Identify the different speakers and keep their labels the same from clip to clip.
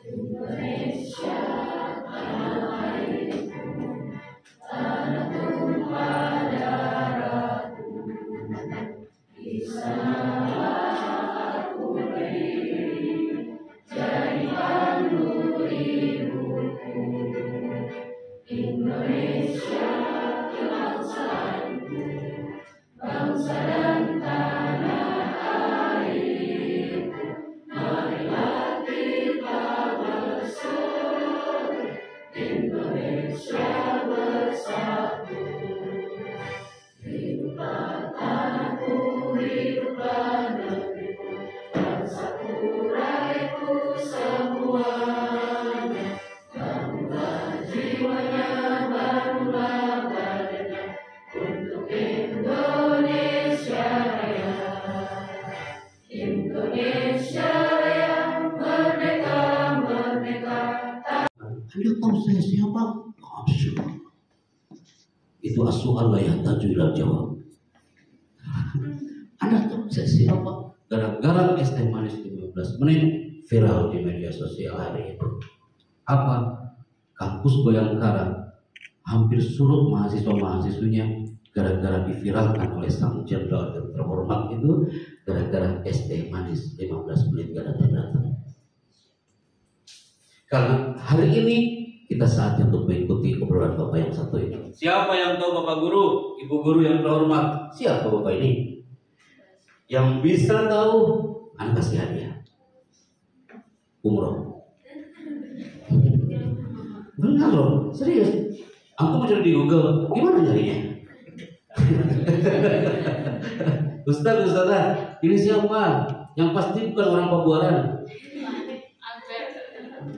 Speaker 1: Indonesia, tanah airku, tanah tumpah darahku. Di sana aku berdiri, jadi pandu ibuku. Indonesia, kebangsaanku, bangsa dan tanah airku. Marilah kita bersatu, Indonesia bersatu. Hiduplah tanahku, hiduplah negeriku, bangsaku, rakyatku semuanya. Bangunlah jiwanya, bangunlah badannya, untuk Indonesia Raya. Indonesia Raya, merdeka, merdeka.
Speaker 2: Anda tahu saya siapa? Absyur. Itu asuhan layak tajwid jawab. Anda tahu saya siapa? Gara-gara es teh manis 15 menit viral di media sosial hari itu. Apa? Kampus Bayangkara hampir surut mahasiswa-mahasiswinya gara-gara diviralkan oleh sang jenderal yang terhormat itu, gara-gara es teh manis 15 menit gak datang-datang. Karena hari ini kita saatnya untuk mengikuti obrolan Bapak yang satu ini. Siapa yang tahu Bapak Guru, Ibu Guru yang terhormat? Siapa Bapak ini? Yang bisa tahu, Anda kasih hadiah umroh. Benar loh, serius. Aku mau cari di Google, gimana nyarinya? Ustazah, ini siapa? Yang pasti bukan orang Pabuaran.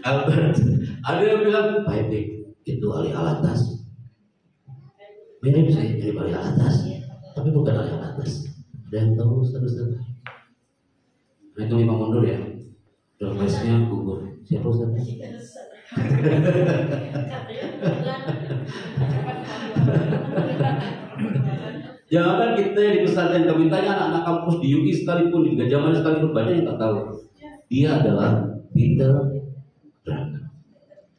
Speaker 2: Albert. Ada yang bilang, Pak Epi, itu Ali Alatas. Mirip sih, mirip Ali Alatas, tapi bukan Ali Alatas. Ada yang tahu Ustaz? Nah itu lima mundur ya. Dompetnya gugur. Siapa Ustaz? Jangan kita di pesantren kami tanya anak-anak kampus di UI sekalipun, di Gajah Mada sekalipun, banyak yang tak tahu. Dia adalah Peter Drucker.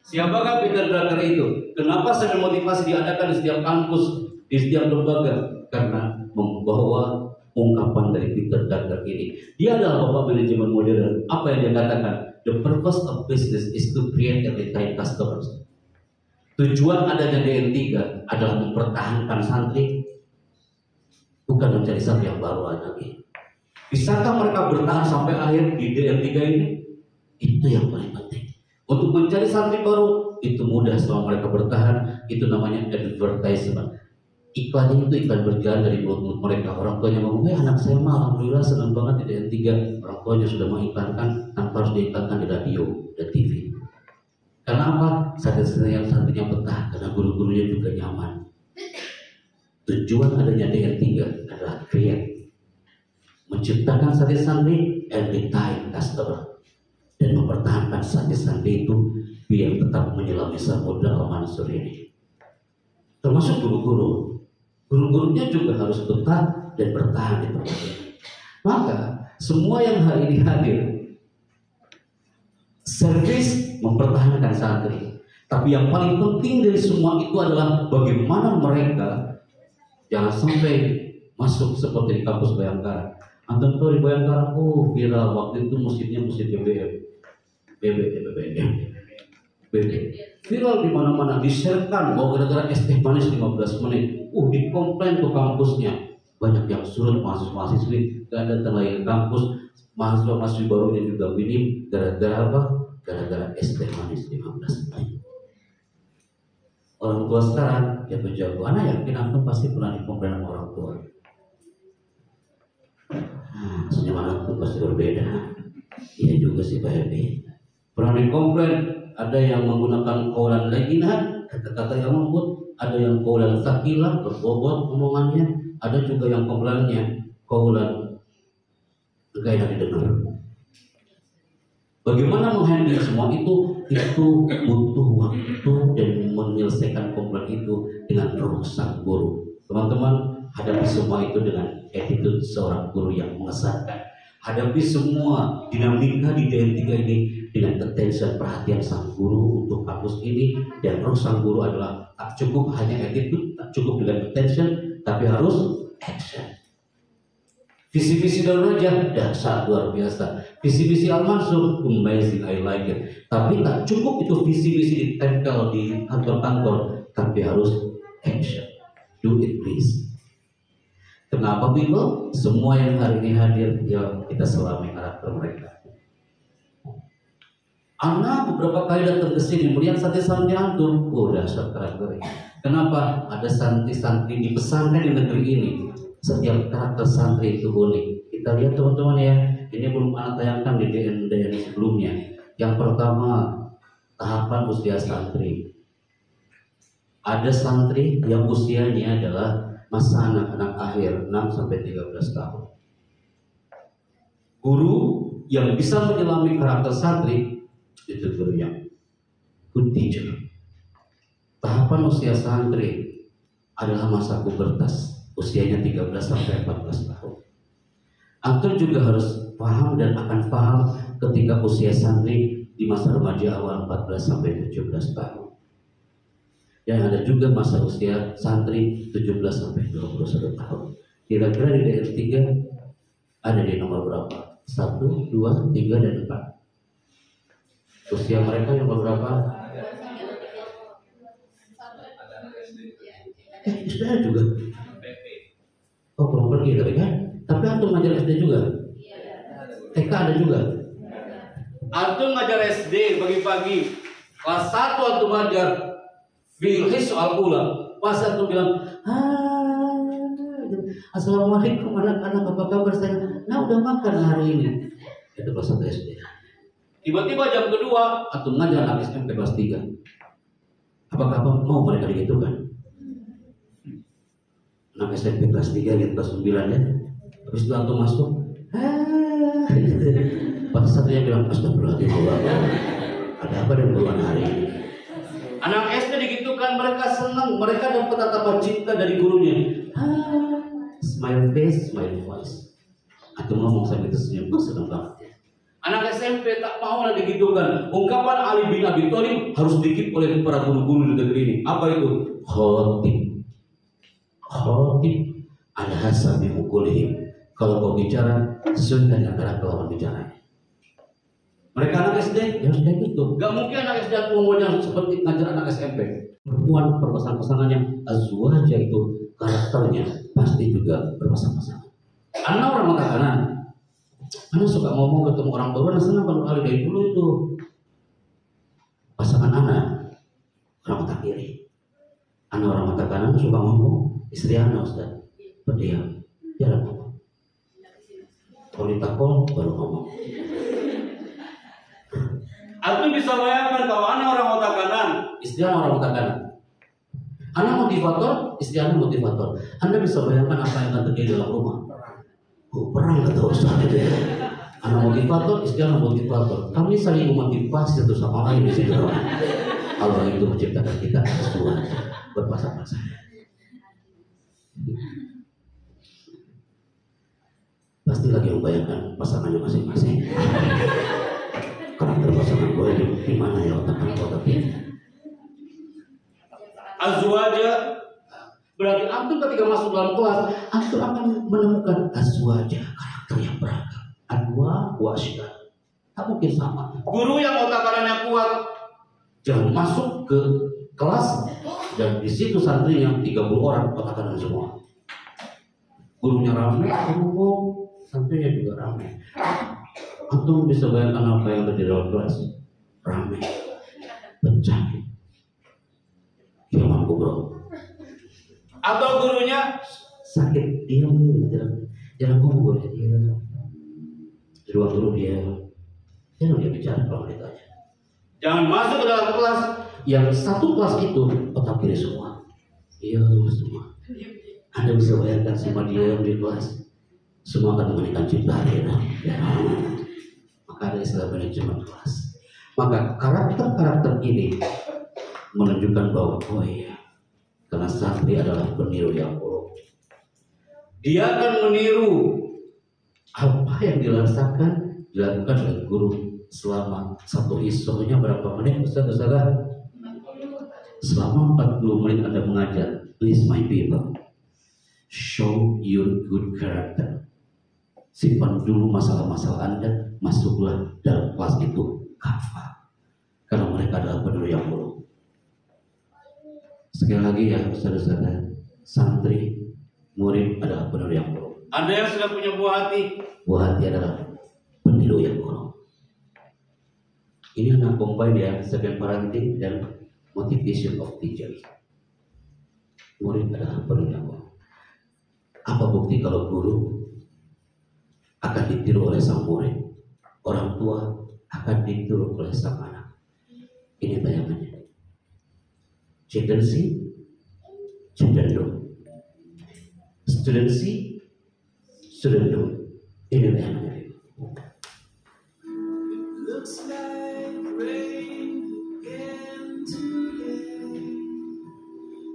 Speaker 2: Siapakah Peter Drucker itu? Kenapa saya motivasi diadakan di setiap kampus, di setiap lembaga? Karena membawa ungkapan dari Peter Drucker ini. Dia adalah bapak manajemen modern. Apa yang dia katakan? The purpose of business is to create and retain customers. Tujuan adanya DN3 adalah mempertahankan santri, bukan mencari santri yang baru lagi. Bisakah mereka bertahan sampai akhir di DN3 ini? Itu yang paling penting. Untuk mencari santri baru itu mudah selama mereka bertahan. Itu namanya advertisement. Iklannya itu iklan berjalan dari mulut mereka. Orang tuanya ngomong, anak saya mah alhamdulillah senang banget di DN3. Orang tuanya sudah mengiklankan tanpa harus diiklankan di radio dan TV. Karena apa? Santri-santri yang santrinya betah, karena guru-gurunya juga nyaman. Tujuan adanya DN3 adalah create, menciptakan santri-santri and retain customer, dan mempertahankan santri-santri itu biar tetap menyelami Samudra Al-Mansur ini. Termasuk guru-guru. Guru-gurunya juga harus betah dan bertahan di tempat ini. Maka semua yang hari ini hadir, servis mempertahankan santri. Tapi yang paling penting dari semua itu adalah bagaimana mereka jangan sampai masuk seperti di kampus Bayangkara. Antum tahu di Bayangkara, viral waktu itu musimnya musim BBM. Viral di mana-mana, di-sharekan bahwa gara-gara es teh manis 15 menit. Dikomplain tuh kampusnya. Banyak yang surut mahasiswa-mahasiswi, gak ada terlalu kampus. Mahasiswa-mahasiswi barunya juga minim. Gara-gara apa? Gara-gara es teh manis 15 menit. Orang tua sekarang yang menjago, anak yakin antum pasti pernah dikomplain sama orang tua. Senyum anak itu pasti berbeda. Iya juga sih Pak Epi. Pernah dikomplain, ada yang menggunakan kaulan laginah, kata-kata yang lembut. Ada yang kaulan sakilah, berbobot omongannya. Ada juga yang komplainnya kaulan gak enak didengar. Bagaimana menghandle semua itu butuh waktu dan menyelesaikan komplain itu dengan roh sang guru. Teman-teman, hadapi semua itu dengan attitude seorang guru yang mengesankan. hadapi semua dinamika di DN3 ini dengan attention, perhatian sang guru untuk kampus ini. Dan roh sang guru adalah tak cukup hanya attitude, tak cukup dengan attention, tapi harus action. Visi-visi Daun Raja dahsyat luar biasa. Visi-visi Al-Mansur amazing, I like it. Tapi tak cukup itu visi-visi ditempel di kantor-kantor, tapi harus action. Do it please. Kenapa Bible? Semua yang hari ini hadir, ya kita selami karakter mereka. Anak beberapa kali datang ke sini, melihat santri-santri antum, oh dahsyat karakternya. Kenapa? Ada santri-santri di pesantren di negeri ini. Setiap karakter santri itu unik. Kita lihat teman-teman ya, ini belum anak tayangkan di DN sebelumnya. Yang pertama, tahapan usia santri. Ada santri yang usianya adalah masa anak-anak akhir 6-13 tahun. Guru yang bisa menyelami karakter santri itu guru yang good teacher. Tahapan usia santri adalah masa pubertas. Usianya 13-14 tahun. Antum juga harus paham dan akan paham ketika usia santri di masa remaja awal 14-17 tahun. Dan ada juga masa usia santri 17-21 tahun. Kira-kira di DN3 ada di nomor berapa? 1, 2, 3, dan 4. Usia mereka nomor berapa? SD juga. Oh, belum pergi tapi kan? Tapi antum ngajar SD juga? TK ada juga? Antum ngajar SD pagi-pagi. Kelas 1 antum ngajar Filhis soal-ula. Pas antum bilang, Assalamualaikum anak-anak, apa kabar saya? Nah udah makan hari ini. Itu kelas 1 SD. Tiba-tiba jam kedua antum ngajar anak SMP kelas 3. Apakah mau mereka digitukan? Anak SMP kelas 3 gitu, kelas 9 ya. Terus itu antum masuk. Pas satunya bilang, astagfirullahaladzim, ada apa dengan bulan hari ini? Anak SD digitukan, mereka senang, mereka dapat tatapan cinta dari gurunya. Smile face, smile voice. Antum ngomong sampai tersenyum, senang banget. Anak SMP tak mau digitukan. Ungkapan Ali bin Abi Thalib harus dikit oleh para guru-guru di negeri ini. Apa itu? Khotib ada hasab mukulihim. Kalau kau bicara sesuaikan antara lawan bicaranya. Mereka anak SD ya sudah gitu. Gak mungkin anak SD ngomongnya seperti ngajar anak SMP. Perempuan berpasang-pasangannya azwaja itu karakternya pasti juga berpasang-pasangan. Anak orang mata kanan. Anak suka ngomong ketemu orang baru. Anak senang kalau kali dari dulu itu pasangan anak orang mata kiri. Anak orang mata kanan suka ngomong. Istri anak Ustaz berdiam, jarang ngomong. Kalau ditakol baru ngomong. Aku bisa bayangkan kalau anak orang mata kanan, istri anak orang mata kanan. Anak motivator, istri anak motivator. Anda bisa bayangkan apa yang akan terjadi dalam rumah? Oh, perang kata Ustaz itu ya. Anak motivator, istri anak motivator. Kami saling memotivasi satu sama lain di situ. Allah itu menciptakan kita semua berpasang-pasangan. Pasti lagi membayangkan pasangannya masing-masing. Karakter pasangan gue di mana ya otak-otaknya? Azwaja berarti antum ketika masuk dalam kelas, antum akan menemukan azwaja, karakter yang beragam. Adwa wa asyikar. Tak mungkin sama. Guru yang otak kanannya kuat jangan masuk ke kelas dan di situ santrinya 30 orang otak kanan semua. Gurunya ramai, santrinya juga ramai. Antum bisa bayangkan apa yang terjadi dalam kelas? Ramai, pecah, kiamat kubro. Atau gurunya sakit, diam, jangan ngomong dia. Di ruang guru dia, jangan dia bicara kalau ditanya. Jangan masuk ke dalam kelas. Yang satu kelas itu otak kiri semua. Iya semua. Anda bisa bayangkan semua dia di kelas. Semua akan memberikan cinta dia. Maka ada istilah manajemen kelas. Maka karakter-karakter ini menunjukkan bahwa oh iya, karena santri adalah peniru yang buruk. Dia akan meniru Apa yang dilakukan oleh guru selama satu isonya berapa menit Ustaz-Ustaz? Selama 40 menit Anda mengajar. Please my people, show your good character. Simpan dulu masalah-masalah Anda, masuklah dalam kelas itu kafah. Karena mereka adalah penuh yang buruk. Sekali lagi ya Ustaz-Ustaz, santri, murid adalah penuh yang buruk. Anda yang sudah punya buah hati adalah peniru yang buruk. Ini anak combine ya, sebagai parenting dan motivation of teacher. Murid adalah penuh yang buruk. Apa bukti kalau guru akan ditiru oleh sang murid, orang tua akan ditiru oleh sang anak? Ini bayangannya. Children see, children do. Student see, student do. Ini bayangannya.
Speaker 1: Looks like rain again today.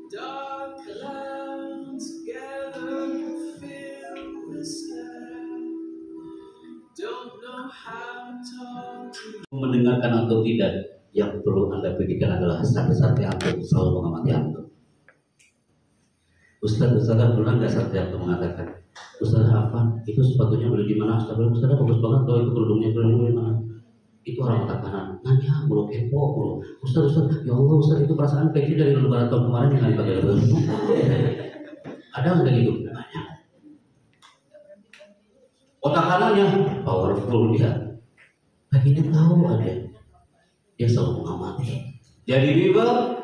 Speaker 1: Dark clouds gather to fill the sky. Don't know how to talk to.
Speaker 2: Mendengarkan atau tidak, yang perlu Anda pikirkan adalah santri-santri antum selalu mengamati antum. Ustaz pernah nggak santri antum mengatakan, Ustaz apa? Itu sepatunya beli di mana? Ustaz bagus banget kalau itu kerudungnya beli di mana? Itu orang otak kanan, nanya mulu kepo mulu. Ustaz, ya Allah Ustaz itu perasaan peci dari lebaran tahun kemarin yang dipakai itu. Ada nggak gitu? Banyak. Otak kanannya powerful dia. Baginya tahu ada. Dia selalu mengamati. Jadi riba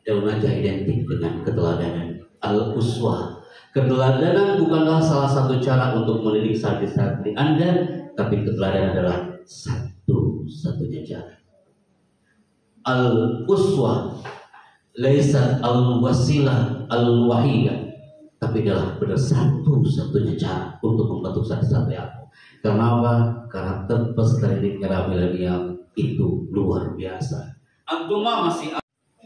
Speaker 2: dalam aja identik dengan keteladanan. Al-uswah. Keteladanan bukanlah salah satu cara untuk mendidik santri-santri Anda, tapi keteladanan adalah satu-satunya cara. Al-uswah laisat al-wasilah al-wahidah, tapi adalah benar satu-satunya cara untuk membentuk santri-santri aku. Kenapa? Karakter peserta didik era milenial itu luar biasa. Antum masih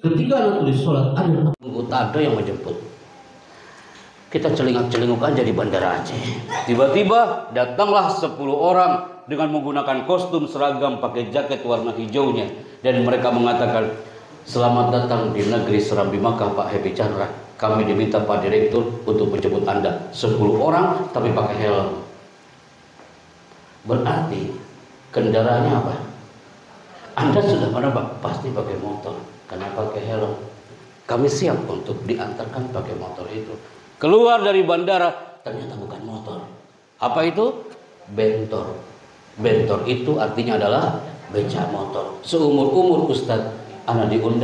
Speaker 2: ketika anak tulis sholat ada yang menjemput. Kita celingak-celinguk aja di Bandara Aceh. Tiba-tiba datanglah 10 orang dengan menggunakan kostum seragam pakai jaket warna hijaunya, dan mereka mengatakan, selamat datang di negeri Serambi Makkah Pak Happy Chandra. Kami diminta Pak Direktur untuk menjemput Anda. 10 orang tapi pakai helm. Berarti kendaraannya apa? Anda sudah menebak pasti pakai motor. Karena pakai helm. Kami siap untuk diantarkan pakai motor itu. Keluar dari bandara, ternyata bukan motor. Apa itu? Bentor. Bentor itu artinya adalah beca motor. Seumur-umur Ustadz, anak diundang.